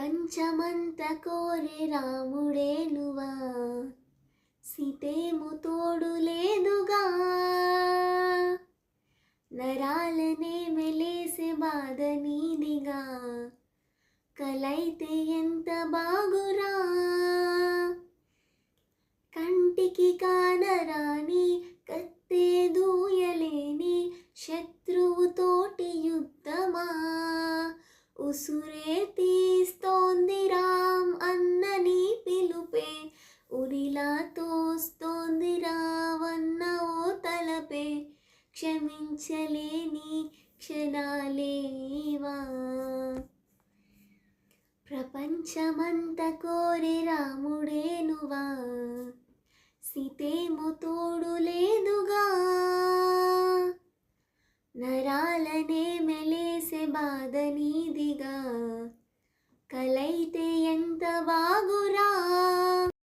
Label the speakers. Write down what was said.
Speaker 1: ప్రపంచమంత కోరే రాముడేనువా, సీతేమో తోడు లేదుగా. నరాలనే మెలేసే బాధ నీదిగా, కలైతే ఎంత బాగురా. కంటికి కానరాని కత్తే దూయలేని శత్రువుతోటి యుద్ధమా, ఉసురే తీస్తోంది రామ్ అన్న నీ పిలుపే, ఉరిలా తోస్తోంది రావన్న ఓ తలపే, క్షమించలేని క్షణాలేవా. ప్రపంచమంత కోరే రాముడేనువా, సీతేమో తోడు లేదుగా. నరాలనే మెలేసే బాధ నీదిగా, కలైతే ఎంత బాగురా.